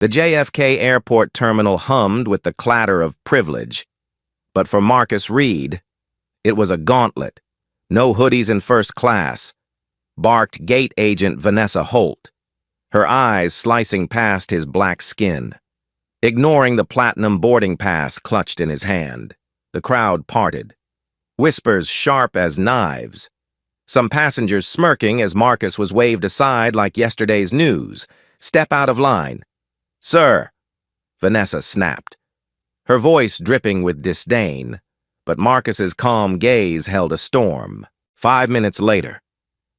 The JFK airport terminal hummed with the clatter of privilege. But for Marcus Reed, it was a gauntlet. No hoodies in first class, barked gate agent Vanessa Holt, her eyes slicing past his black skin. Ignoring the platinum boarding pass clutched in his hand, the crowd parted. Whispers sharp as knives. Some passengers smirking as Marcus was waved aside like yesterday's news. Step out of line. Sir, Vanessa snapped, her voice dripping with disdain, but Marcus's calm gaze held a storm. 5 minutes later,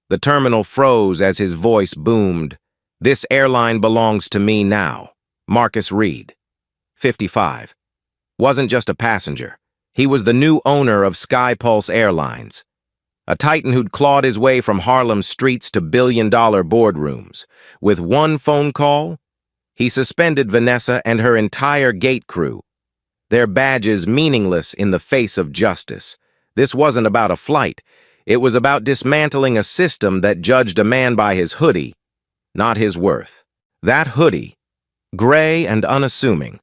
the terminal froze as his voice boomed. This airline belongs to me now. Marcus Reed, 55. Wasn't just a passenger. He was the new owner of SkyPulse Airlines, a titan who'd clawed his way from Harlem's streets to billion-dollar boardrooms. With one phone call, he suspended Vanessa and her entire gate crew, their badges meaningless in the face of justice. This wasn't about a flight. It was about dismantling a system that judged a man by his hoodie, not his worth. That hoodie, gray and unassuming,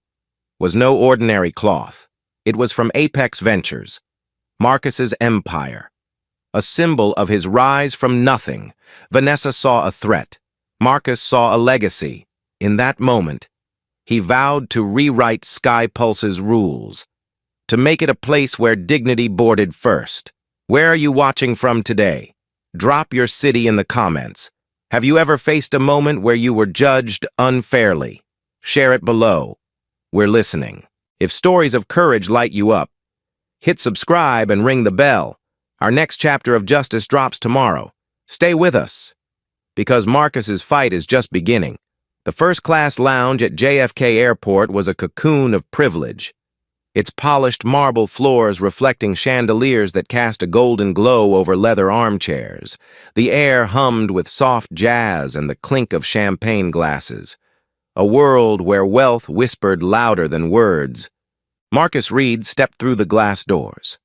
was no ordinary cloth. It was from Apex Ventures, Marcus's empire, a symbol of his rise from nothing. Vanessa saw a threat. Marcus saw a legacy. In that moment, he vowed to rewrite SkyPulse's rules, to make it a place where dignity boarded first. Where are you watching from today? Drop your city in the comments. Have you ever faced a moment where you were judged unfairly? Share it below. We're listening. If stories of courage light you up, hit subscribe and ring the bell. Our next chapter of justice drops tomorrow. Stay with us, because Marcus's fight is just beginning. The first-class lounge at JFK Airport was a cocoon of privilege, its polished marble floors reflecting chandeliers that cast a golden glow over leather armchairs. The air hummed with soft jazz and the clink of champagne glasses. A world where wealth whispered louder than words. Marcus Reed stepped through the glass doors.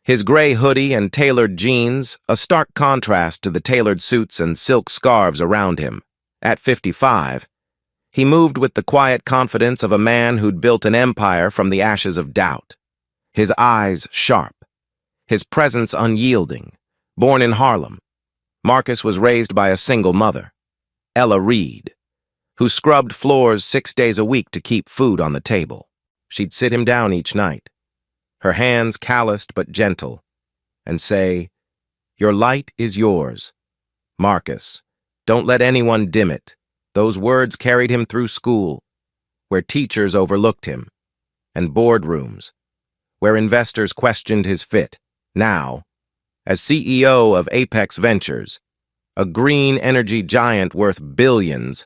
His gray hoodie and tailored jeans, a stark contrast to the tailored suits and silk scarves around him. At 55, he moved with the quiet confidence of a man who'd built an empire from the ashes of doubt. His eyes sharp, his presence unyielding. Born in Harlem, Marcus was raised by a single mother, Ella Reed, who scrubbed floors 6 days a week to keep food on the table. She'd sit him down each night, her hands calloused but gentle, and say, "Your light is yours, Marcus. Don't let anyone dim it." Those words carried him through school, where teachers overlooked him, and boardrooms, where investors questioned his fit. Now, as CEO of Apex Ventures, a green energy giant worth billions,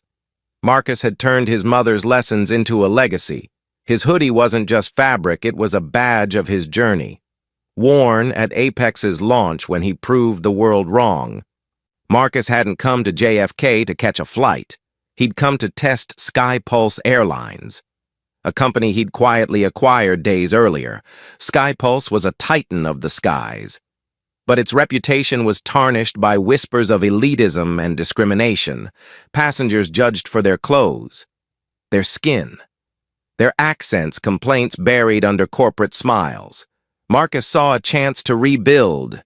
Marcus had turned his mother's lessons into a legacy. His hoodie wasn't just fabric, it was a badge of his journey. Worn at Apex's launch when he proved the world wrong, Marcus hadn't come to JFK to catch a flight. He'd come to test SkyPulse Airlines, a company he'd quietly acquired days earlier. SkyPulse was a titan of the skies, but its reputation was tarnished by whispers of elitism and discrimination. Passengers judged for their clothes, their skin, their accents, complaints buried under corporate smiles. Marcus saw a chance to rebuild,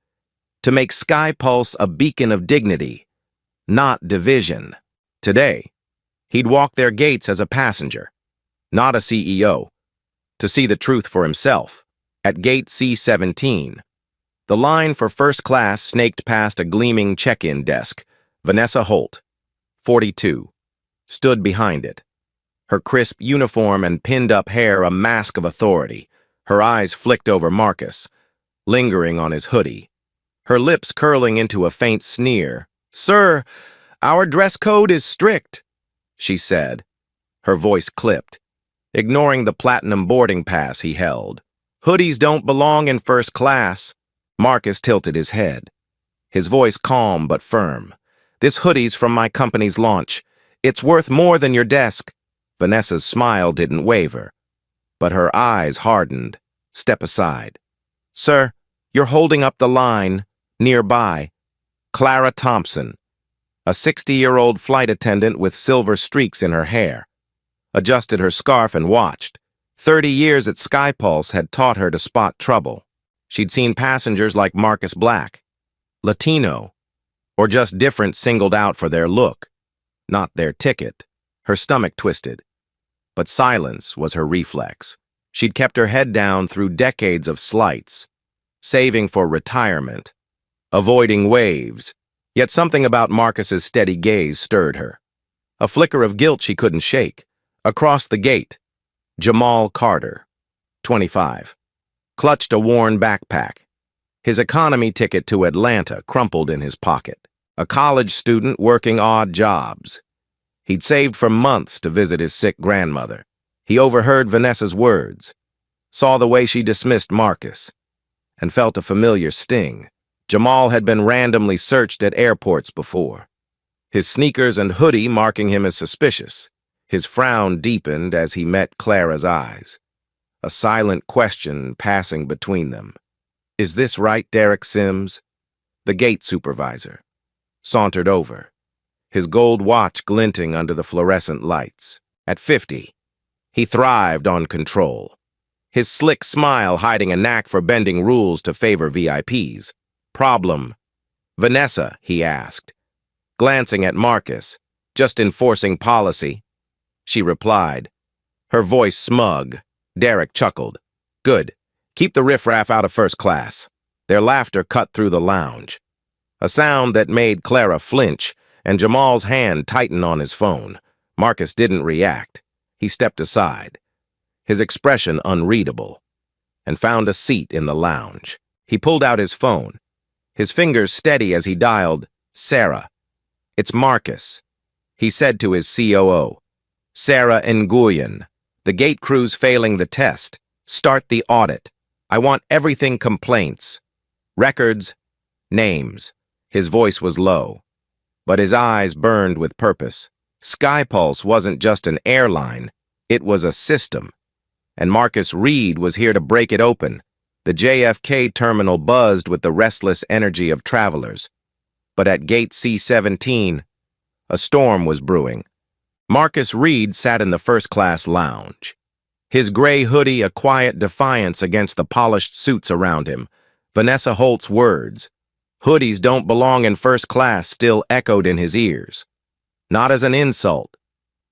to make SkyPulse a beacon of dignity, not division. Today, he'd walk their gates as a passenger, not a CEO, to see the truth for himself. At gate C-17, the line for first class snaked past a gleaming check-in desk. Vanessa Holt, 42, stood behind it, her crisp uniform and pinned-up hair a mask of authority. Her eyes flicked over Marcus, lingering on his hoodie, her lips curling into a faint sneer. "Sir, our dress code is strict," she said, her voice clipped, ignoring the platinum boarding pass he held. "Hoodies don't belong in first class." Marcus tilted his head, his voice calm but firm. "This hoodie's from my company's launch. It's worth more than your desk." Vanessa's smile didn't waver, but her eyes hardened. "Step aside." "Sir, you're holding up the line." Nearby, Clara Thompson, a 60-year-old flight attendant with silver streaks in her hair, adjusted her scarf, and watched. 30 years at Skypulse had taught her to spot trouble. She'd seen passengers like Marcus Black, Latino, or just different singled out for their look, not their ticket. Her stomach twisted. But silence was her reflex. She'd kept her head down through decades of slights, saving for retirement, avoiding waves. Yet something about Marcus's steady gaze stirred her. A flicker of guilt she couldn't shake. Across the gate, Jamal Carter, 25, clutched a worn backpack. His economy ticket to Atlanta crumpled in his pocket. A college student working odd jobs. He'd saved for months to visit his sick grandmother. He overheard Vanessa's words, saw the way she dismissed Marcus, and felt a familiar sting. Jamal had been randomly searched at airports before, his sneakers and hoodie marking him as suspicious. His frown deepened as he met Clara's eyes, a silent question passing between them. "Is this right, Derek Sims?" The gate supervisor sauntered over, his gold watch glinting under the fluorescent lights. At 50, he thrived on control, his slick smile hiding a knack for bending rules to favor VIPs. "Problem, Vanessa?" he asked, glancing at Marcus. "Just enforcing policy," she replied, her voice smug. Derek chuckled. "Good. Keep the riffraff out of first class." Their laughter cut through the lounge, a sound that made Clara flinch, and Jamal's hand tighten on his phone. Marcus didn't react. He stepped aside, his expression unreadable, and found a seat in the lounge. He pulled out his phone, his fingers steady as he dialed, "Sarah." "It's Marcus," he said to his COO. "Sarah Nguyen. The gate crew's failing the test. Start the audit. I want everything complaints. Records, names." His voice was low, but his eyes burned with purpose. Skypulse wasn't just an airline, it was a system. And Marcus Reed was here to break it open. The JFK terminal buzzed with the restless energy of travelers. But at gate C-17, a storm was brewing. Marcus Reed sat in the first-class lounge, his gray hoodie a quiet defiance against the polished suits around him. Vanessa Holt's words, "Hoodies don't belong in first class," still echoed in his ears. Not as an insult,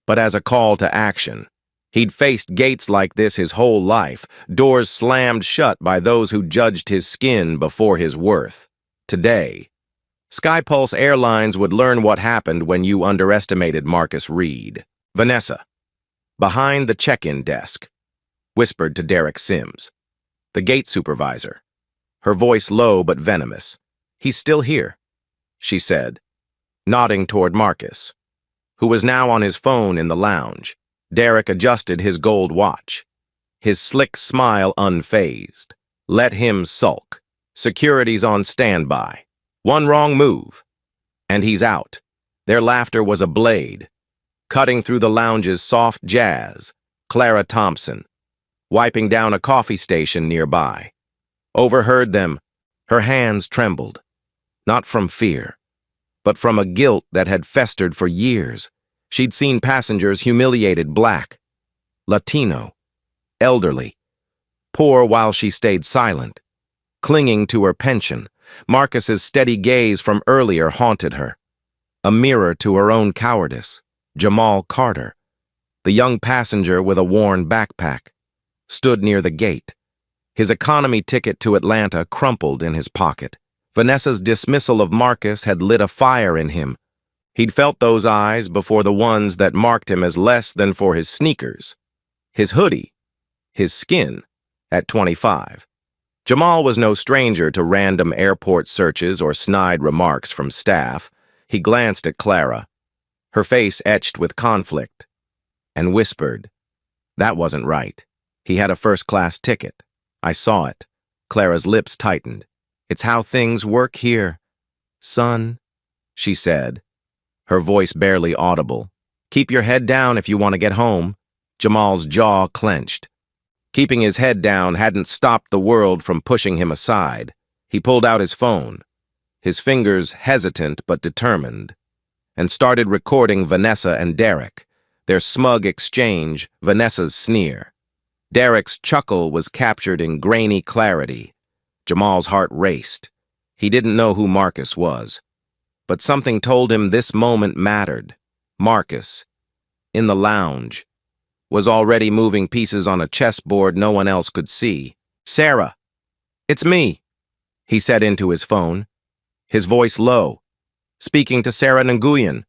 but as a call to action. He'd faced gates like this his whole life, doors slammed shut by those who judged his skin before his worth. Today, Skypulse Airlines would learn what happened when you underestimated Marcus Reed. Vanessa, behind the check-in desk, whispered to Derek Sims, the gate supervisor, her voice low but venomous. "He's still here," she said, nodding toward Marcus, who was now on his phone in the lounge. Derek adjusted his gold watch, his slick smile unfazed. "Let him sulk. Security's on standby. One wrong move, and he's out." Their laughter was a blade, cutting through the lounge's soft jazz. Clara Thompson, wiping down a coffee station nearby, overheard them. Her hands trembled, not from fear, but from a guilt that had festered for years. She'd seen passengers humiliated, Black, Latino, elderly, poor, while she stayed silent, clinging to her pension. Marcus's steady gaze from earlier haunted her, a mirror to her own cowardice. Jamal Carter, the young passenger with a worn backpack, stood near the gate, his economy ticket to Atlanta crumpled in his pocket. Vanessa's dismissal of Marcus had lit a fire in him. He'd felt those eyes before, the ones that marked him as less than for his sneakers, his hoodie, his skin. At 25, Jamal was no stranger to random airport searches or snide remarks from staff. He glanced at Clara, her face etched with conflict, and whispered, "That wasn't right. He had a first-class ticket. I saw it." Clara's lips tightened. "It's how things work here, son," she said, her voice barely audible. "Keep your head down if you want to get home." Jamal's jaw clenched. Keeping his head down hadn't stopped the world from pushing him aside. He pulled out his phone, his fingers hesitant but determined, and started recording Vanessa and Derek, Their smug exchange, Vanessa's sneer. Derek's chuckle was captured in grainy clarity. Jamal's heart raced. He didn't know who Marcus was. But something told him this moment mattered. Marcus, in the lounge, was already moving pieces on a chessboard no one else could see. "Sarah, it's me," he said into his phone, his voice low, speaking to Sarah Nguyen,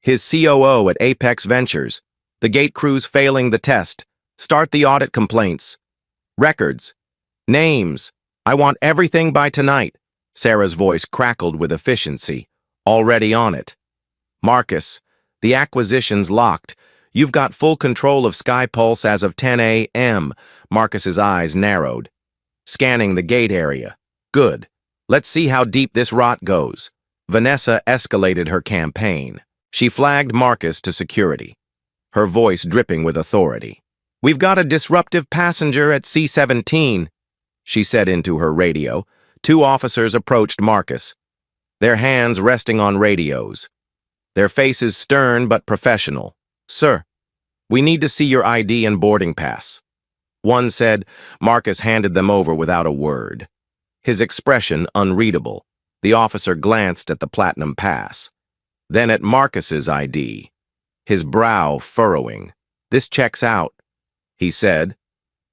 his COO at Apex Ventures. "The gate crew's failing the test. Start the audit complaints. Records. Names. I want everything by tonight." Sarah's voice crackled with efficiency. "Already on it." "Marcus, the acquisition's locked. You've got full control of Skypulse as of 10 a.m. Marcus's eyes narrowed. "Scanning the gate area. Good. Let's see how deep this rot goes." Vanessa escalated her campaign. She flagged Marcus to security, her voice dripping with authority. "We've got a disruptive passenger at C-17, she said into her radio. Two officers approached Marcus, their hands resting on radios, their faces stern but professional. "Sir, we need to see your ID and boarding pass," one said. Marcus handed them over without a word, his expression unreadable. The officer glanced at the platinum pass, then at Marcus's ID, his brow furrowing. "This checks out," he said,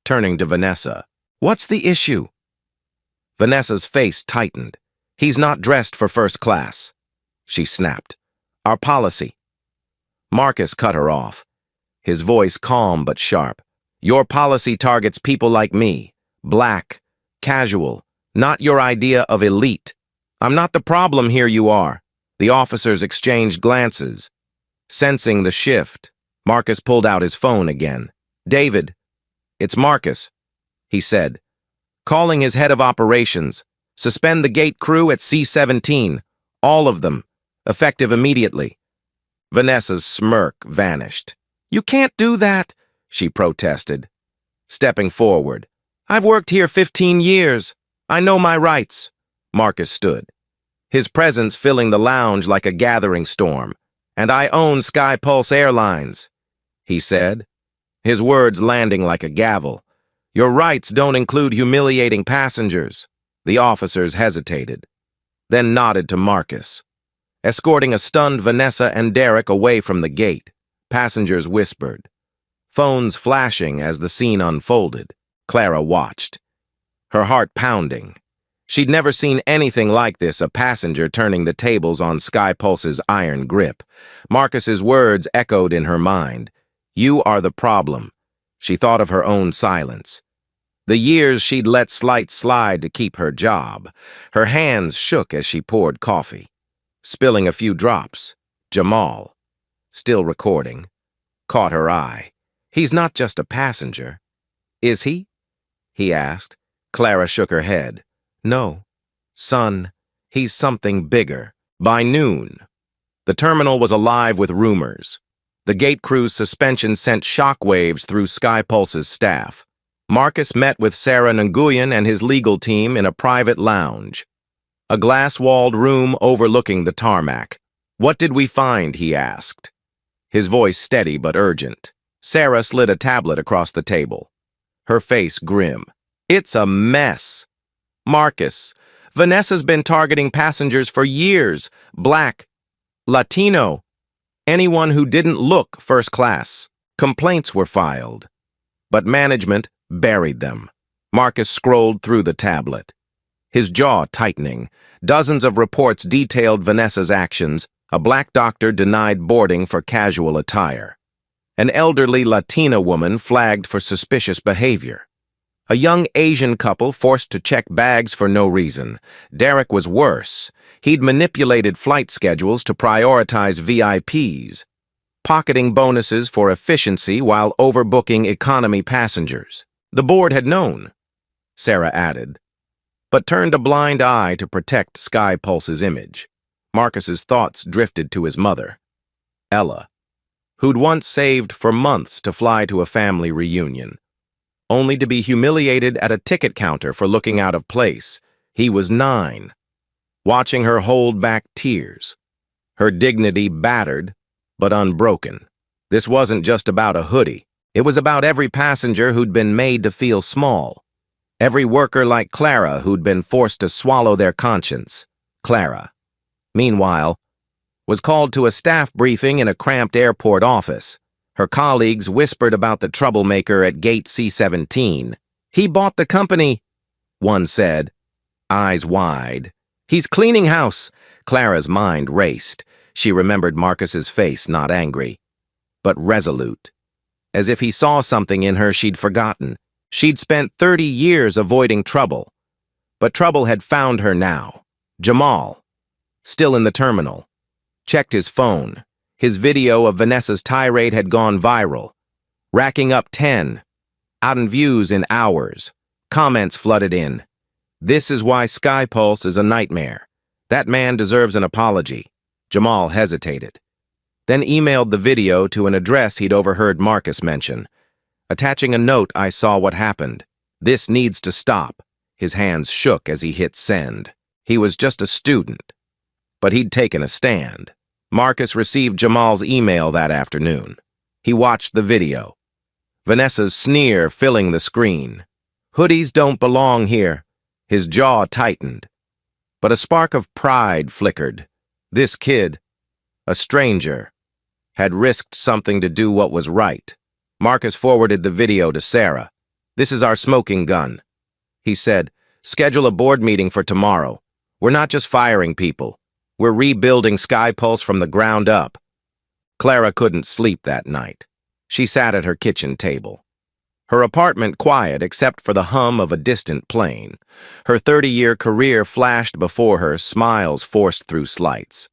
turning to Vanessa. "What's the issue?" Vanessa's face tightened. "He's not dressed for first class," she snapped. "Our policy." Marcus cut her off, his voice calm but sharp. "Your policy targets people like me, black, casual, not your idea of elite. I'm not the problem here, you are." The officers exchanged glances. Sensing the shift, Marcus pulled out his phone again. "David, it's Marcus," he said, calling his head of operations. "Suspend the gate crew at C-17, all of them, effective immediately." Vanessa's smirk vanished. "You can't do that," she protested, stepping forward. "I've worked here 15 years. I know my rights." Marcus stood, his presence filling the lounge like a gathering storm. "And I own Skypulse Airlines," he said, his words landing like a gavel. "Your rights don't include humiliating passengers." The officers hesitated, then nodded to Marcus, escorting a stunned Vanessa and Derek away from the gate. Passengers whispered, phones flashing as the scene unfolded. Clara watched, her heart pounding. She'd never seen anything like this, a passenger turning the tables on Skypulse's iron grip. Marcus's words echoed in her mind. "You are the problem." She thought of her own silence, the years she'd let slight slide to keep her job. Her hands shook as she poured coffee, spilling a few drops. Jamal, still recording, caught her eye. "He's not just a passenger, is he?" he asked. Clara shook her head. "No, son, he's something bigger." By noon, the terminal was alive with rumors. The gate crew's suspension sent shockwaves through Skypulse's staff. Marcus met with Sarah Nguyen and his legal team in a private lounge, a glass-walled room overlooking the tarmac. "What did we find?" he asked, his voice steady but urgent. Sarah slid a tablet across the table, her face grim. "It's a mess. Marcus, Vanessa's been targeting passengers for years. Black, Latino, anyone who didn't look first class. Complaints were filed, but management buried them." Marcus scrolled through the tablet, his jaw tightening. Dozens of reports detailed Vanessa's actions. A black doctor denied boarding for casual attire. An elderly Latina woman flagged for suspicious behavior. A young Asian couple forced to check bags for no reason. Derek was worse. He'd manipulated flight schedules to prioritize VIPs, pocketing bonuses for efficiency while overbooking economy passengers. The board had known, Sarah added, but turned a blind eye to protect Skypulse's image. Marcus's thoughts drifted to his mother, Ella, who'd once saved for months to fly to a family reunion, only to be humiliated at a ticket counter for looking out of place. He was 9, watching her hold back tears, her dignity battered but unbroken. This wasn't just about a hoodie. It was about every passenger who'd been made to feel small. Every worker like Clara who'd been forced to swallow their conscience. Clara, meanwhile, was called to a staff briefing in a cramped airport office. Her colleagues whispered about the troublemaker at gate C-17. "He bought the company," one said, eyes wide. "He's cleaning house." Clara's mind raced. She remembered Marcus's face, not angry, but resolute, as if he saw something in her she'd forgotten. She'd spent 30 years avoiding trouble, but trouble had found her now. Jamal, still in the terminal, checked his phone. His video of Vanessa's tirade had gone viral, racking up 10,000 views in hours. Comments flooded in. "This is why Sky Pulse is a nightmare. That man deserves an apology." Jamal hesitated, then emailed the video to an address he'd overheard Marcus mention. Attaching a note, "I saw what happened. This needs to stop." His hands shook as he hit send. He was just a student, but he'd taken a stand. Marcus received Jamal's email that afternoon. He watched the video, Vanessa's sneer filling the screen. "Hoodies don't belong here." His jaw tightened, but a spark of pride flickered. This kid, a stranger, had risked something to do what was right. Marcus forwarded the video to Sarah. "This is our smoking gun," he said. "Schedule a board meeting for tomorrow. We're not just firing people. We're rebuilding Sky Pulse from the ground up." Clara couldn't sleep that night. She sat at her kitchen table, her apartment quiet except for the hum of a distant plane. Her 30-year career flashed before her, smiles forced through slights.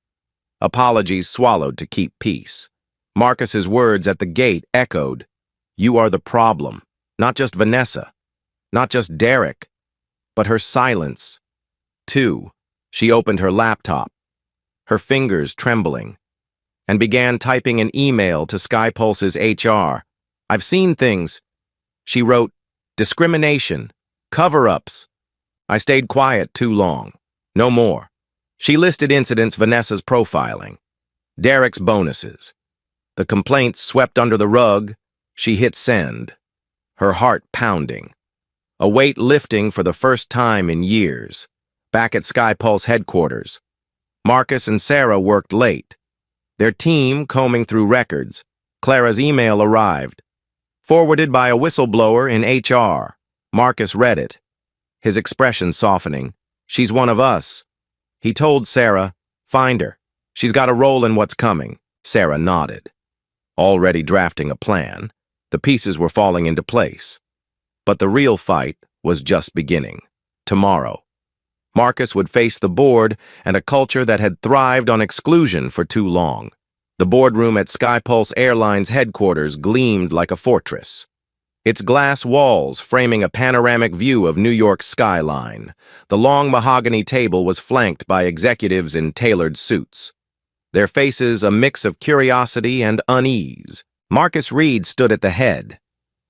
Apologies swallowed to keep peace. Marcus's words at the gate echoed, "You are the problem. Not just Vanessa, not just Derek, but her silence, too." She opened her laptop, her fingers trembling, and began typing an email to Sky Pulse's HR. "I've seen things," she wrote, "discrimination, cover-ups. I stayed quiet too long. No more." She listed incidents Vanessa's profiling, Derek's bonuses. The complaints swept under the rug. She hit send, her heart pounding, a weight lifting for the first time in years. Back at Sky Pulse headquarters, Marcus and Sarah worked late, their team combing through records. Clara's email arrived, forwarded by a whistleblower in HR. Marcus read it, his expression softening. "She's one of us." He told Sarah, "Find her. She's got a role in what's coming." Sarah nodded, already drafting a plan. The pieces were falling into place. But the real fight was just beginning. Tomorrow, Marcus would face the board and a culture that had thrived on exclusion for too long. The boardroom at Sky Pulse Airlines headquarters gleamed like a fortress, its glass walls framing a panoramic view of New York's skyline. The long mahogany table was flanked by executives in tailored suits, their faces a mix of curiosity and unease. Marcus Reed stood at the head,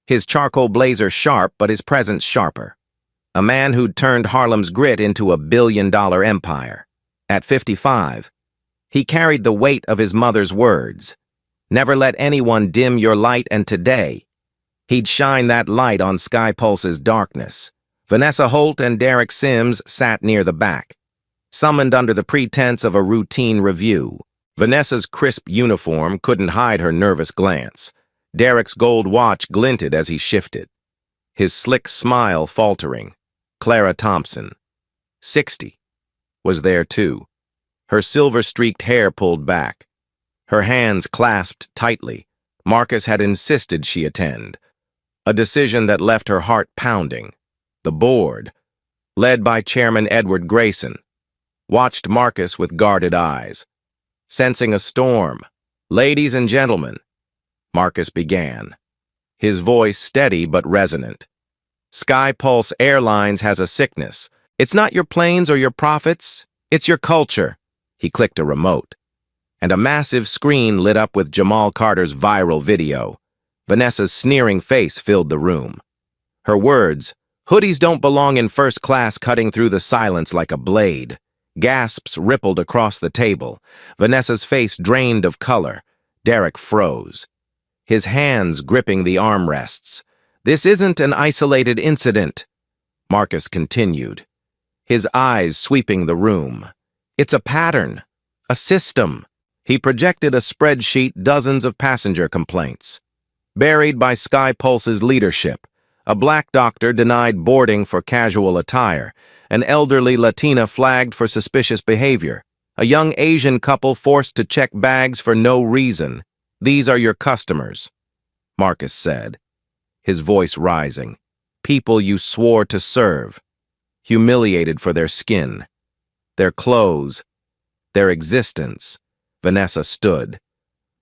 his charcoal blazer sharp but his presence sharper. A man who'd turned Harlem's grit into a billion-dollar empire. At 55, he carried the weight of his mother's words. "Never let anyone dim your light," and today, he'd shine that light on Sky Pulse's darkness. Vanessa Holt and Derek Sims sat near the back, summoned under the pretense of a routine review. Vanessa's crisp uniform couldn't hide her nervous glance. Derek's gold watch glinted as he shifted, his slick smile faltering. Clara Thompson, 60, was there too, her silver-streaked hair pulled back, her hands clasped tightly. Marcus had insisted she attend, a decision that left her heart pounding. The board, led by Chairman Edward Grayson, watched Marcus with guarded eyes. Sensing a storm, "Ladies and gentlemen," Marcus began, his voice steady but resonant. "Sky Pulse Airlines has a sickness. It's not your planes or your profits, it's your culture." He clicked a remote, and a massive screen lit up with Jamal Carter's viral video. Vanessa's sneering face filled the room. Her words, "Hoodies don't belong in first class," cutting through the silence like a blade. Gasps rippled across the table. Vanessa's face drained of color. Derek froze, his hands gripping the armrests. "This isn't an isolated incident," Marcus continued, his eyes sweeping the room. "It's a pattern, a system." He projected a spreadsheet, dozens of passenger complaints. Buried by SkyPulse's leadership, a black doctor denied boarding for casual attire, an elderly Latina flagged for suspicious behavior, a young Asian couple forced to check bags for no reason. "These are your customers," Marcus said, his voice rising. "People you swore to serve, humiliated for their skin, their clothes, their existence." Vanessa stood,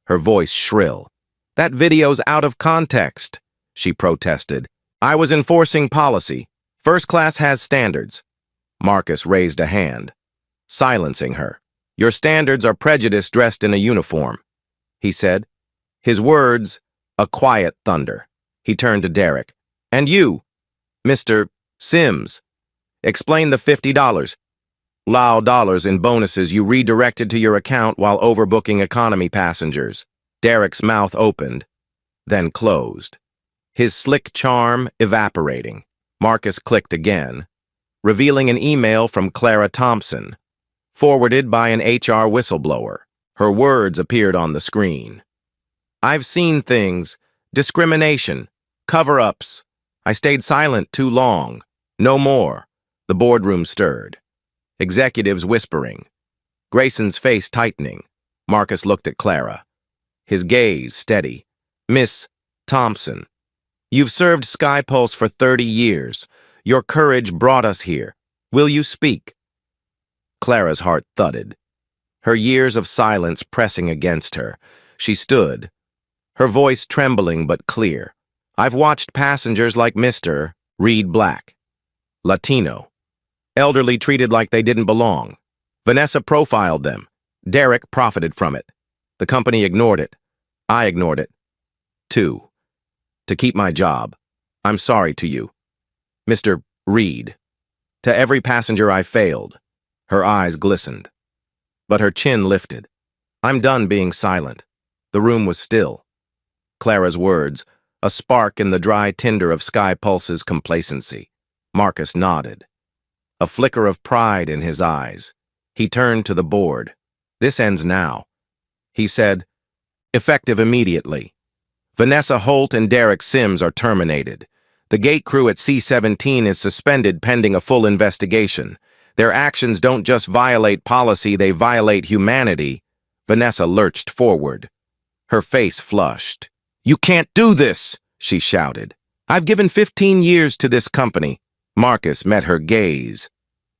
her voice shrill. "That video's out of context," she protested. "I was enforcing policy. First class has standards." Marcus raised a hand, silencing her. "Your standards are prejudice dressed in a uniform," he said, his words a quiet thunder. He turned to Derek. "And you, Mr. Sims, explain the $50 dollars in bonuses you redirected to your account while overbooking economy passengers." Derek's mouth opened, then closed, his slick charm evaporating. Marcus clicked again, revealing an email from Clara Thompson, forwarded by an HR whistleblower. Her words appeared on the screen. "I've seen things. Discrimination. Cover-ups. I stayed silent too long. No more." The boardroom stirred. Executives whispering. Grayson's face tightening. Marcus looked at Clara, his gaze steady. "Miss Thompson, you've served SkyPulse for 30 years. Your courage brought us here. Will you speak?" Clara's heart thudded, her years of silence pressing against her. She stood, her voice trembling but clear. "I've watched passengers like Mr. Reed Black, Latino, elderly treated like they didn't belong. Vanessa profiled them. Derek profited from it. The company ignored it. I ignored it, too. To keep my job. I'm sorry to you, Mr. Reed. To every passenger I failed." Her eyes glistened, but her chin lifted. "I'm done being silent." The room was still. Clara's words, a spark in the dry tinder of SkyPulse's complacency. Marcus nodded, a flicker of pride in his eyes. He turned to the board. "This ends now," he said, "effective immediately. Vanessa Holt and Derek Sims are terminated. The gate crew at C-17 is suspended pending a full investigation. Their actions don't just violate policy, they violate humanity." Vanessa lurched forward, her face flushed. "You can't do this," she shouted. "I've given 15 years to this company." Marcus met her gaze,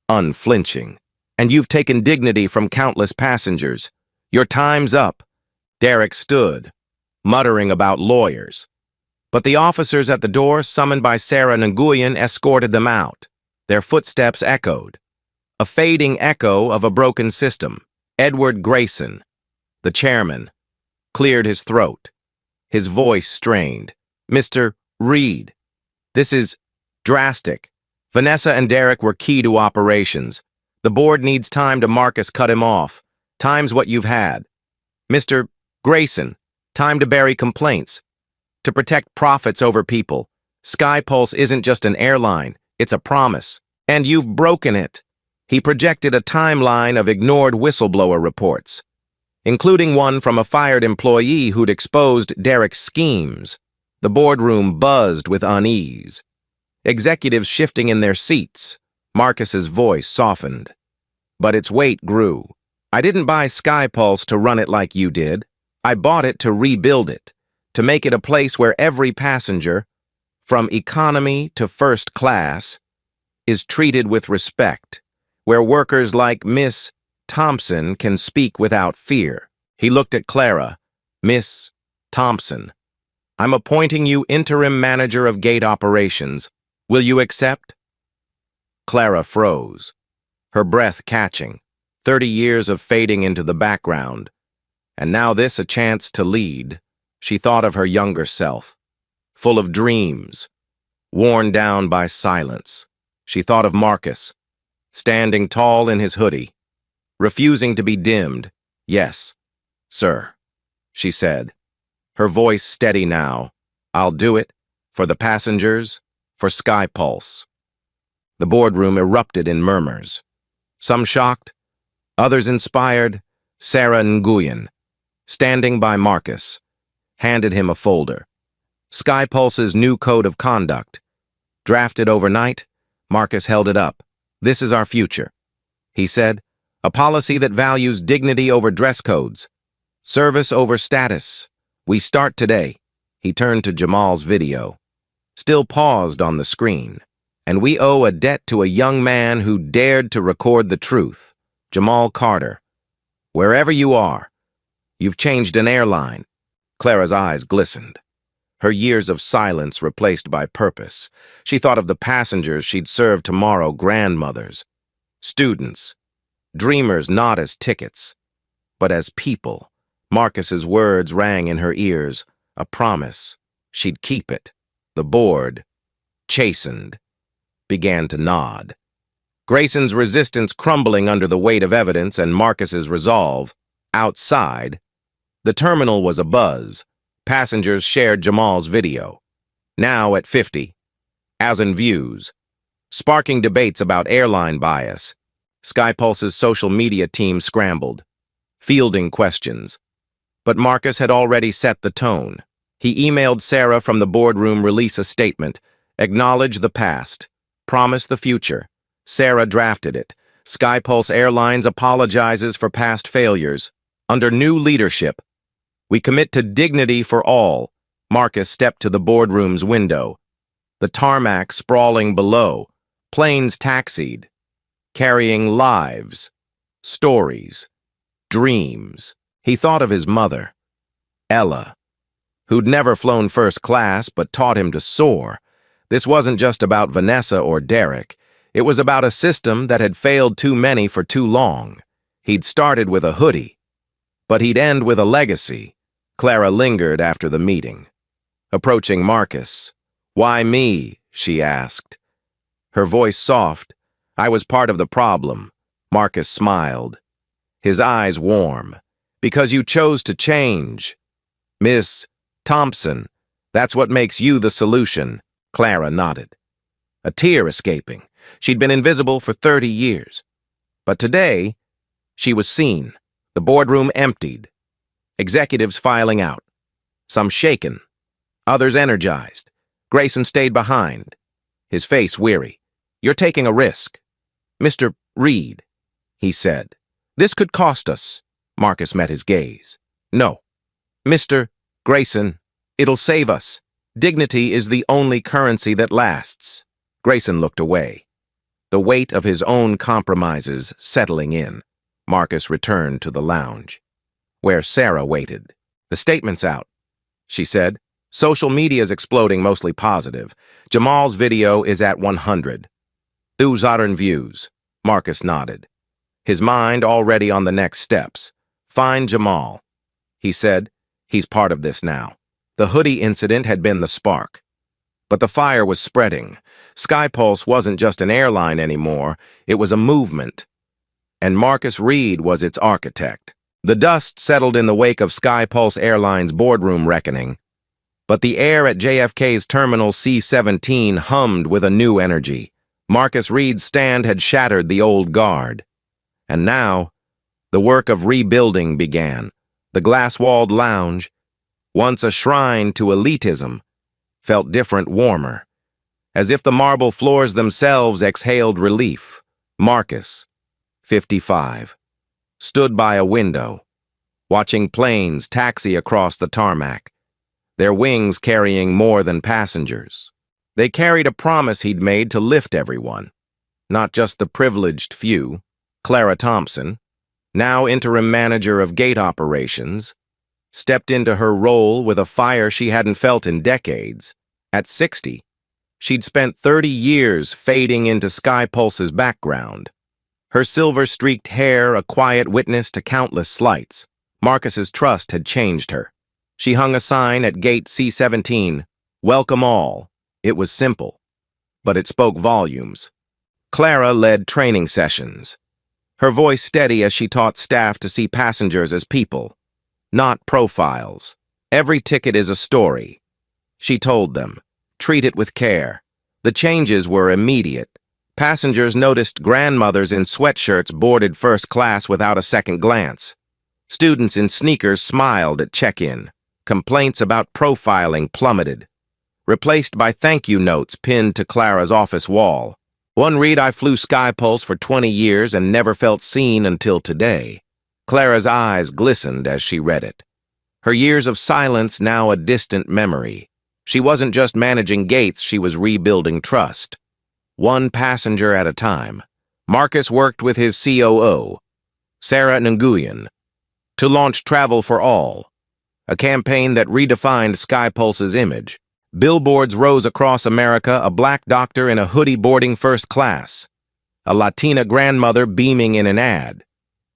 unflinching. "And you've taken dignity from countless passengers. Your time's up." Derek stood, muttering about lawyers. But the officers at the door, summoned by Sarah Nguyen, escorted them out. Their footsteps echoed, a fading echo of a broken system. Edward Grayson, the chairman, cleared his throat, his voice strained. "Mr. Reed, this is drastic. Vanessa and Derek were key to operations. The board needs time to." Marcus cut him off. "Time's what you've had. Mr. Grayson, time to bury complaints, to protect profits over people. SkyPulse isn't just an airline, it's a promise. And you've broken it." He projected a timeline of ignored whistleblower reports, including one from a fired employee who'd exposed Derek's schemes. The boardroom buzzed with unease, executives shifting in their seats. Marcus's voice softened, but its weight grew. "I didn't buy SkyPulse to run it like you did. I bought it to rebuild it, to make it a place where every passenger, from economy to first class, is treated with respect, where workers like Miss Thompson can speak without fear." He looked at Clara. "Miss Thompson, I'm appointing you interim manager of gate operations. Will you accept?" Clara froze, her breath catching, 30 years of fading into the background. And now this a chance to lead. She thought of her younger self, full of dreams, worn down by silence. She thought of Marcus, standing tall in his hoodie, refusing to be dimmed. "Yes, sir," she said, her voice steady now. I'll do it. For the passengers. For Sky Pulse. The boardroom erupted in murmurs. Some shocked, others inspired. Sarah Nguyen, standing by Marcus, handed him a folder. Sky Pulse's new code of conduct. Drafted overnight, Marcus held it up. This is our future, he said. A policy that values dignity over dress codes. Service over status. We start today. He turned to Jamal's video. Still paused on the screen. And we owe a debt to a young man who dared to record the truth. Jamal Carter. Wherever you are, you've changed an airline. Clara's eyes glistened. Her years of silence replaced by purpose. She thought of the passengers she'd serve tomorrow, grandmothers, students, dreamers not as tickets, but as people. Marcus's words rang in her ears, a promise. She'd keep it. The board, chastened, began to nod. Grayson's resistance crumbling under the weight of evidence and Marcus's resolve. Outside, the terminal was abuzz. Passengers shared Jamal's video. Now at 50, as in views, sparking debates about airline bias. Skypulse's social media team scrambled, fielding questions. But Marcus had already set the tone. He emailed Sarah from the boardroom, release a statement, acknowledge the past, promise the future. Sarah drafted it. Skypulse Airlines apologizes for past failures. Under new leadership, we commit to dignity for all. Marcus stepped to the boardroom's window. The tarmac sprawling below. Planes taxied, carrying lives, stories, dreams. He thought of his mother, Ella, who'd never flown first class but taught him to soar. This wasn't just about Vanessa or Derek. It was about a system that had failed too many for too long. He'd started with a hoodie, but he'd end with a legacy. Clara lingered after the meeting. Approaching Marcus. Why me? She asked. Her voice soft. I was part of the problem. Marcus smiled, his eyes warm. Because you chose to change. Miss Thompson, that's what makes you the solution. Clara nodded, a tear escaping. She'd been invisible for 30 years. But today, she was seen. The boardroom emptied. Executives filing out. Some shaken, others energized. Grayson stayed behind, his face weary. You're taking a risk. Mr. Reed, he said. This could cost us. Marcus met his gaze. No. Mr. Grayson, it'll save us. Dignity is the only currency that lasts. Grayson looked away, the weight of his own compromises settling in. Marcus returned to the lounge, where Sarah waited. The statement's out, she said. Social media's exploding, mostly positive. Jamal's video is at 100. Those are views. Marcus nodded, his mind already on the next steps. Find Jamal, he said. He's part of this now. The hoodie incident had been the spark. But the fire was spreading. Skypulse wasn't just an airline anymore, it was a movement. And Marcus Reed was its architect. The dust settled in the wake of Skypulse Airlines' boardroom reckoning. But the air at JFK's Terminal C-17 hummed with a new energy. Marcus Reed's stand had shattered the old guard. And now, the work of rebuilding began. The glass-walled lounge, once a shrine to elitism, felt different, warmer, as if the marble floors themselves exhaled relief. Marcus, 55, stood by a window, watching planes taxi across the tarmac, their wings carrying more than passengers. They carried a promise he'd made to lift everyone, not just the privileged few. Clara Thompson, now interim manager of gate operations, stepped into her role with a fire she hadn't felt in decades. At 60, she'd spent 30 years fading into Skypulse's background, her silver-streaked hair a quiet witness to countless slights. Marcus's trust had changed her. She hung a sign at gate C-17, "Welcome all." It was simple, but it spoke volumes. Clara led training sessions, her voice steady as she taught staff to see passengers as people, not profiles. Every ticket is a story. She told them. Treat it with care. The changes were immediate. Passengers noticed grandmothers in sweatshirts boarded first class without a second glance. Students in sneakers smiled at check-in. Complaints about profiling plummeted, replaced by thank you notes pinned to Clara's office wall. One read, "I flew SkyPulse for 20 years and never felt seen until today." Clara's eyes glistened as she read it. Her years of silence now a distant memory. She wasn't just managing gates, she was rebuilding trust. One passenger at a time. Marcus worked with his COO, Sarah Nguyen, to launch Travel for All, a campaign that redefined SkyPulse's image. Billboards rose across America, a black doctor in a hoodie boarding first class, a Latina grandmother beaming in an ad,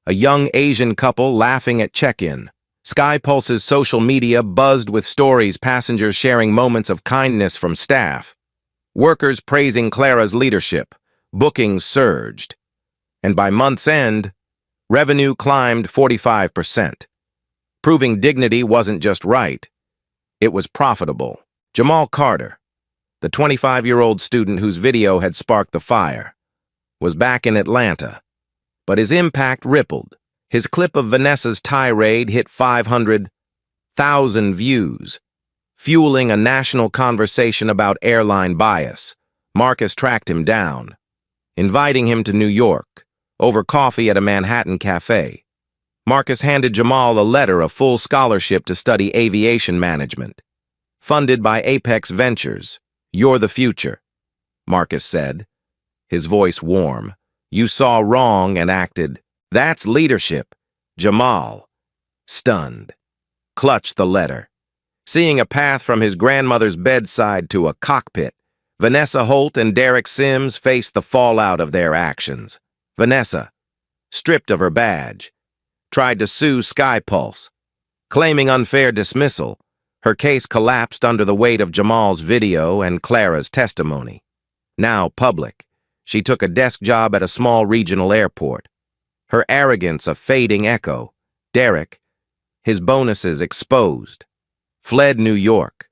a young Asian couple laughing at check-in. SkyPulse's social media buzzed with stories, passengers sharing moments of kindness from staff, workers praising Clara's leadership, bookings surged, and by month's end, revenue climbed 45%. Proving dignity wasn't just right, it was profitable. Jamal Carter, the 25-year-old student whose video had sparked the fire, was back in Atlanta, but his impact rippled. His clip of Vanessa's tirade hit 500,000 views, fueling a national conversation about airline bias. Marcus tracked him down, inviting him to New York, over coffee at a Manhattan cafe. Marcus handed Jamal a letter, a full scholarship to study aviation management. Funded by Apex Ventures. "You're the future," Marcus said, his voice warm. "You saw wrong and acted. That's leadership." Jamal, stunned, clutched the letter. Seeing a path from his grandmother's bedside to a cockpit, Vanessa Holt and Derek Sims faced the fallout of their actions. Vanessa, stripped of her badge, tried to sue SkyPulse. Claiming unfair dismissal, her case collapsed under the weight of Jamal's video and Clara's testimony. Now public, she took a desk job at a small regional airport. Her arrogance a fading echo. Derek, his bonuses exposed, fled New York,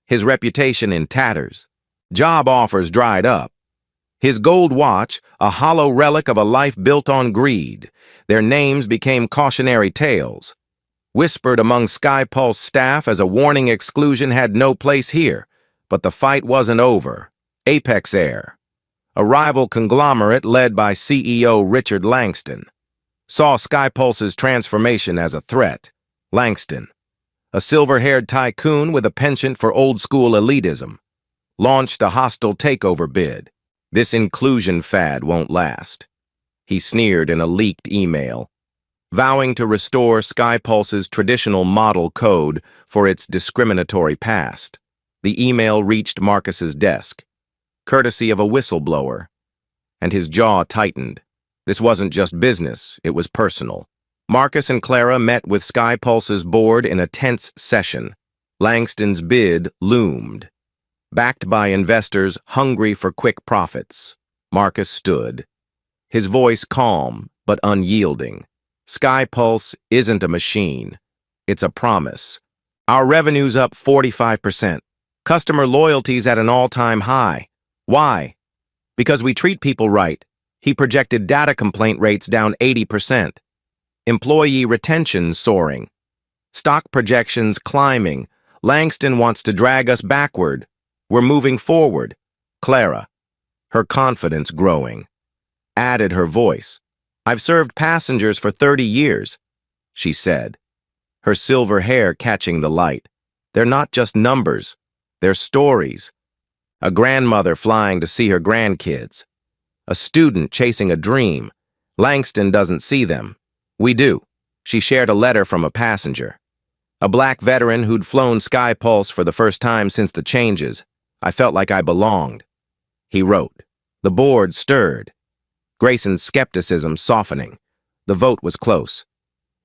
his reputation in tatters. Job offers dried up. His gold watch, a hollow relic of a life built on greed. Their names became cautionary tales, whispered among SkyPulse staff as a warning exclusion had no place here. But the fight wasn't over. Apex Air, a rival conglomerate led by CEO Richard Langston, saw SkyPulse's transformation as a threat. Langston, a silver-haired tycoon with a penchant for old-school elitism, launched a hostile takeover bid. "This inclusion fad won't last," he sneered in a leaked email, vowing to restore SkyPulse's traditional model code for its discriminatory past. The email reached Marcus's desk, courtesy of a whistleblower, and his jaw tightened. This wasn't just business, it was personal. Marcus and Clara met with SkyPulse's board in a tense session. Langston's bid loomed, backed by investors hungry for quick profits. Marcus stood, his voice calm but unyielding. "SkyPulse isn't a machine. It's a promise. Our revenue's up 45%. Customer loyalty's at an all-time high. Why? Because we treat people right." He projected data complaint rates down 80%. Employee retention soaring. Stock projections climbing. Langston wants to drag us backward. We're moving forward. Clara, her confidence growing, added her voice. "I've served passengers for 30 years, she said, her silver hair catching the light. "They're not just numbers, they're stories. A grandmother flying to see her grandkids. A student chasing a dream. Langston doesn't see them. We do." She shared a letter from a passenger, a black veteran who'd flown SkyPulse for the first time since the changes. "I felt like I belonged," he wrote. The board stirred, Grayson's skepticism softening. The vote was close,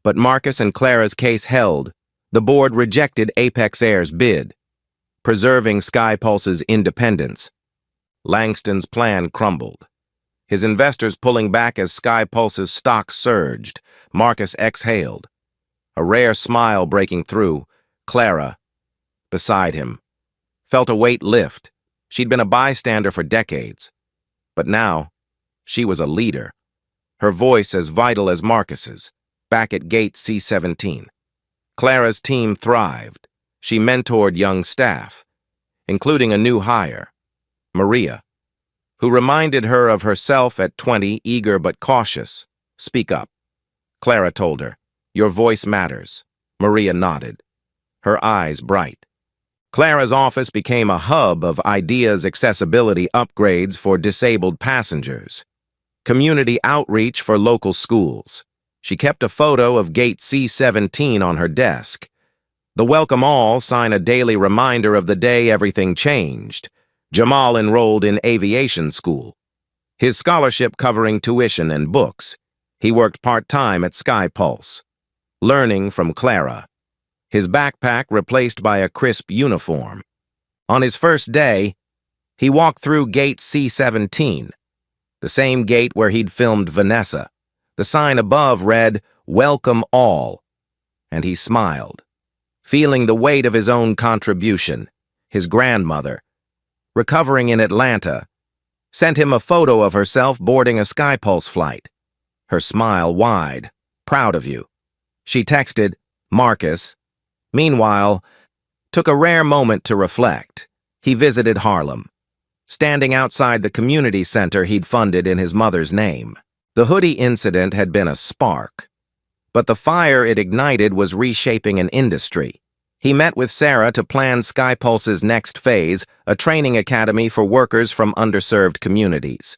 but Marcus and Clara's case held. The board rejected Apex Air's bid, preserving SkyPulse's independence. Langston's plan crumbled, his investors pulling back as SkyPulse's stock surged. Marcus exhaled, a rare smile breaking through. Clara, beside him, felt a weight lift. She'd been a bystander for decades, but now she was a leader, her voice as vital as Marcus's, back at Gate C-17. Clara's team thrived. She mentored young staff, including a new hire, Maria, who reminded her of herself at 20, eager but cautious. "Speak up," Clara told her. "Your voice matters." Maria nodded, her eyes bright. Clara's office became a hub of ideas, accessibility upgrades for disabled passengers, community outreach for local schools. She kept a photo of Gate C-17 on her desk. The Welcome All sign a daily reminder of the day everything changed. Jamal enrolled in aviation school, his scholarship covering tuition and books. He worked part-time at Sky Pulse, learning from Clara, his backpack replaced by a crisp uniform. On his first day, he walked through Gate C-17, the same gate where he'd filmed Vanessa. The sign above read, "Welcome All," and he smiled, feeling the weight of his own contribution. His grandmother, recovering in Atlanta, sent him a photo of herself boarding a Skypulse flight, her smile wide. "Proud of you." She texted, "Marcus." Meanwhile, took a rare moment to reflect. He visited Harlem, standing outside the community center he'd funded in his mother's name. The Hoodie incident had been a spark, but the fire it ignited was reshaping an industry. He met with Sarah to plan Skypulse's next phase, a training academy for workers from underserved communities,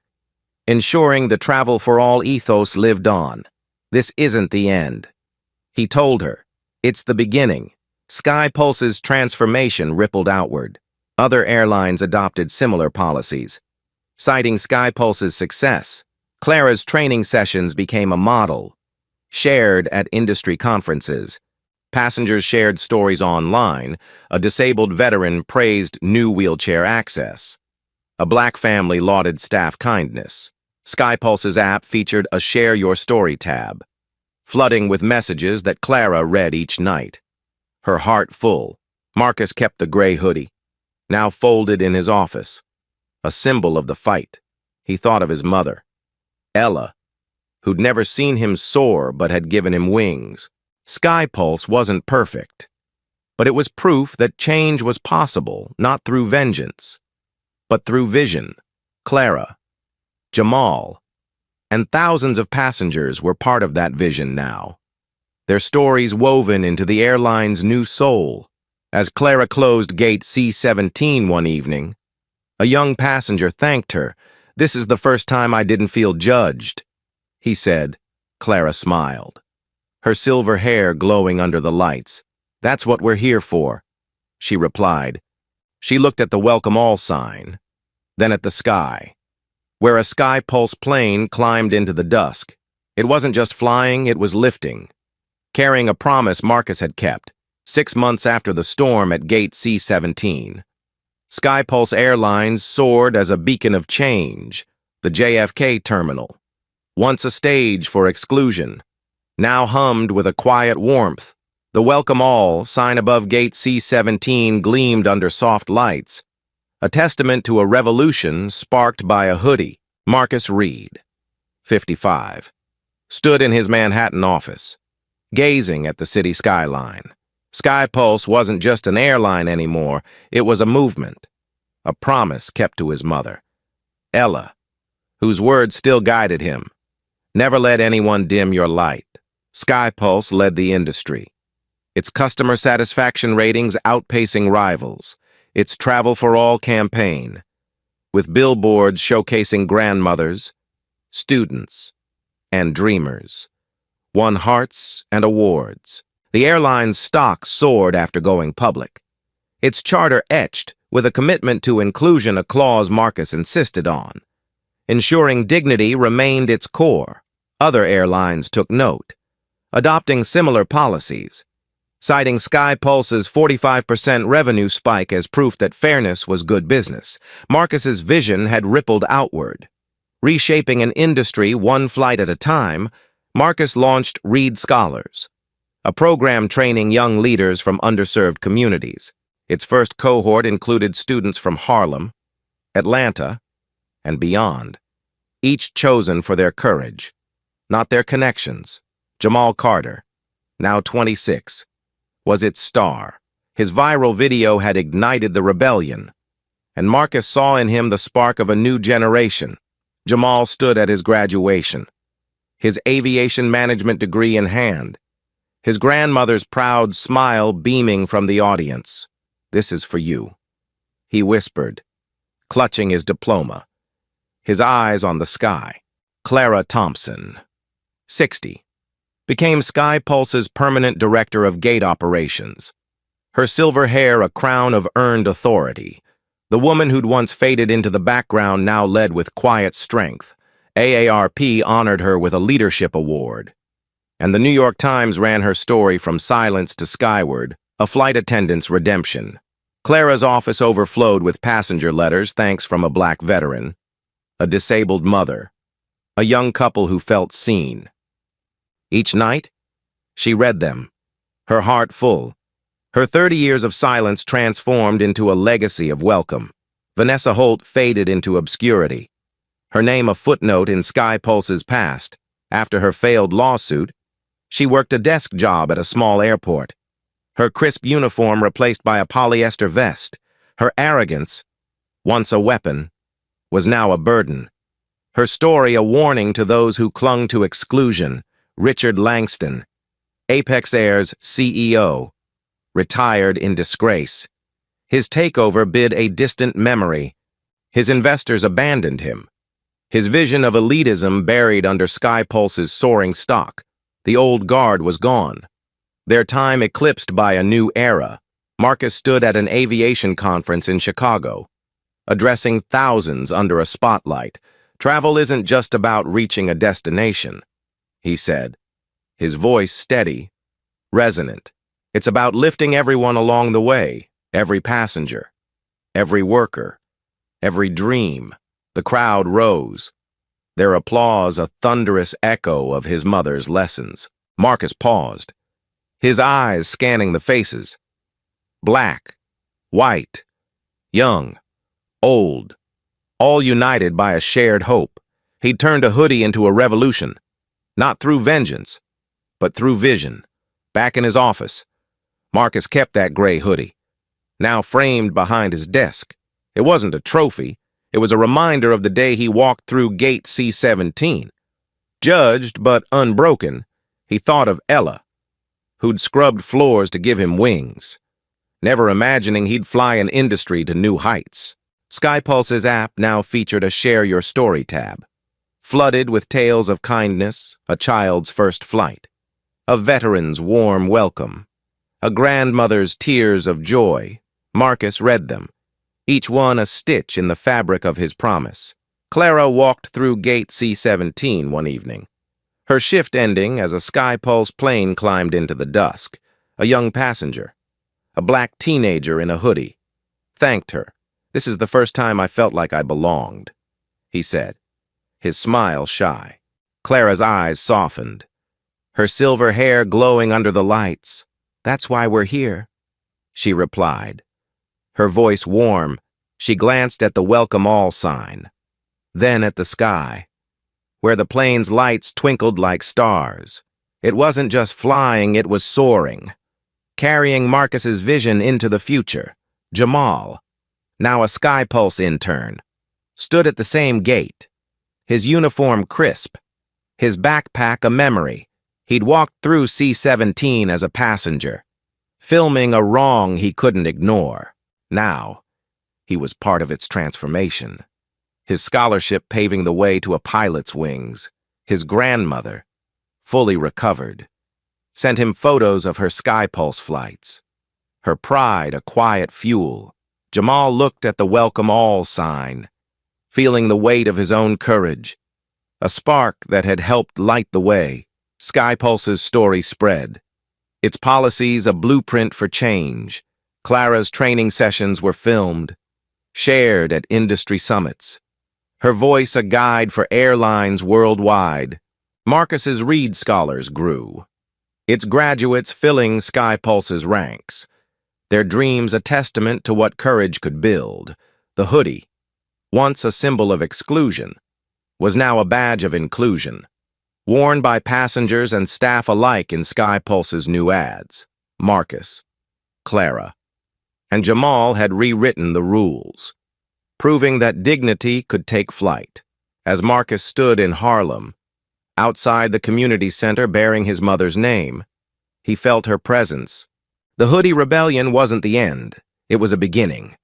ensuring the travel for all ethos lived on. "This isn't the end," he told her. "It's the beginning." Skypulse's transformation rippled outward. Other airlines adopted similar policies. Citing Skypulse's success, Clara's training sessions became a model, shared at industry conferences. Passengers shared stories online. A disabled veteran praised new wheelchair access. A Black family lauded staff kindness. Skypulse's app featured a Share Your Story tab, flooding with messages that Clara read each night. Her heart full, Marcus kept the gray hoodie, now folded in his office, a symbol of the fight. He thought of his mother, Ella, who'd never seen him soar but had given him wings. Skypulse wasn't perfect, but it was proof that change was possible, not through vengeance, but through vision. Clara, Jamal, and thousands of passengers were part of that vision now, their stories woven into the airline's new soul. As Clara closed Gate C-17 one evening, a young passenger thanked her. "This is the first time I didn't feel judged," he said. Clara smiled, her silver hair glowing under the lights. "That's what we're here for," she replied. She looked at the Welcome All sign, then at the sky, where a Sky Pulse plane climbed into the dusk. It wasn't just flying, it was lifting, carrying a promise Marcus had kept 6 months after the storm at Gate C-17. Skypulse Airlines soared as a beacon of change. The JFK terminal, once a stage for exclusion, now hummed with a quiet warmth. The Welcome All sign above Gate C-17 gleamed under soft lights, a testament to a revolution sparked by a hoodie. Marcus Reed, 55, stood in his Manhattan office, gazing at the city skyline. Skypulse wasn't just an airline anymore, it was a movement, a promise kept to his mother, Ella, whose words still guided him. "Never let anyone dim your light." Skypulse led the industry, its customer satisfaction ratings outpacing rivals, its Travel for All campaign, with billboards showcasing grandmothers, students, and dreamers, won hearts and awards. The airline's stock soared after going public, its charter etched with a commitment to inclusion, a clause Marcus insisted on. Ensuring dignity remained its core. Other airlines took note, adopting similar policies, citing Skypulse's 45% revenue spike as proof that fairness was good business. Marcus's vision had rippled outward. Reshaping an industry one flight at a time, Marcus launched Reed Scholars, a program training young leaders from underserved communities. Its first cohort included students from Harlem, Atlanta, and beyond, each chosen for their courage, not their connections. Jamal Carter, now 26, was its star. His viral video had ignited the rebellion, and Marcus saw in him the spark of a new generation. Jamal stood at his graduation, his aviation management degree in hand, his grandmother's proud smile beaming from the audience. "This is for you," he whispered, clutching his diploma, his eyes on the sky. Clara Thompson, 60, became Sky Pulse's permanent director of gate operations, her silver hair a crown of earned authority. The woman who'd once faded into the background now led with quiet strength. AARP honored her with a leadership award, and the New York Times ran her story from silence to skyward, a flight attendant's redemption. Clara's office overflowed with passenger letters, thanks from a black veteran, a disabled mother, a young couple who felt seen. Each night, she read them, her heart full, her 30 years of silence transformed into a legacy of welcome. Vanessa Holt faded into obscurity, her name a footnote in Sky Pulse's past. After her failed lawsuit, she worked a desk job at a small airport, her crisp uniform replaced by a polyester vest. Her arrogance, once a weapon, was now a burden. Her story a warning to those who clung to exclusion. Richard Langston, Apex Air's CEO, retired in disgrace. His takeover bid a distant memory. His investors abandoned him. His vision of elitism buried under Sky Pulse's soaring stock. The old guard was gone, their time eclipsed by a new era. Marcus stood at an aviation conference in Chicago, addressing thousands under a spotlight. "Travel isn't just about reaching a destination," he said, his voice steady, resonant. "It's about lifting everyone along the way, every passenger, every worker, every dream." The crowd rose, their applause a thunderous echo of his mother's lessons. Marcus paused, his eyes scanning the faces. Black, white, young, old, all united by a shared hope. He'd turned a Hoodie into a revolution, not through vengeance, but through vision. Back in his office, Marcus kept that gray Hoodie, now framed behind his desk. It wasn't a trophy. It was a reminder of the day he walked through Gate C-17. Judged but unbroken, he thought of Ella, who'd scrubbed floors to give him wings, never imagining he'd fly an industry to new heights. Sky Pulse's app now featured a Share Your Story tab, flooded with tales of kindness, a child's first flight, a veteran's warm welcome, a grandmother's tears of joy. Marcus read them, each one a stitch in the fabric of his promise. Clara walked through Gate C-17 one evening, her shift ending as a Sky Pulse plane climbed into the dusk. A young passenger, a black teenager in a hoodie, thanked her. "This is the first time I felt like I belonged," he said, his smile shy. Clara's eyes softened, her silver hair glowing under the lights. "That's why we're here," she replied, her voice warm. She glanced at the Welcome All sign, then at the sky, where the plane's lights twinkled like stars. It wasn't just flying, it was soaring, carrying Marcus's vision into the future. Jamal, now a Sky Pulse intern, stood at the same gate, his uniform crisp, his backpack a memory. He'd walked through C-17 as a passenger, filming a wrong he couldn't ignore. Now, he was part of its transformation, his scholarship paving the way to a pilot's wings. His grandmother, fully recovered, sent him photos of her Sky Pulse flights, her pride a quiet fuel. Jamal looked at the Welcome All sign, feeling the weight of his own courage, a spark that had helped light the way. Sky Pulse's story spread, its policies a blueprint for change. Clara's training sessions were filmed, shared at industry summits, her voice a guide for airlines worldwide. Marcus's Reed scholars grew, its graduates filling Sky Pulse's ranks, their dreams a testament to what courage could build. The hoodie, once a symbol of exclusion, was now a badge of inclusion, worn by passengers and staff alike in Sky Pulse's new ads. Marcus, Clara, and Jamal had rewritten the rules, proving that dignity could take flight. As Marcus stood in Harlem, outside the community center bearing his mother's name, he felt her presence. The Hoodie Rebellion wasn't the end, it was a beginning.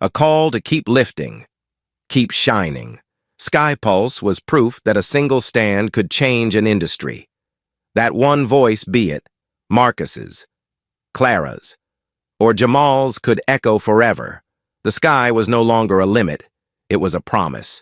A call to keep lifting, keep shining. Sky Pulse was proof that a single stand could change an industry. That one voice, be it Marcus's, Clara's, or Jamal's, could echo forever. The sky was no longer a limit, it was a promise.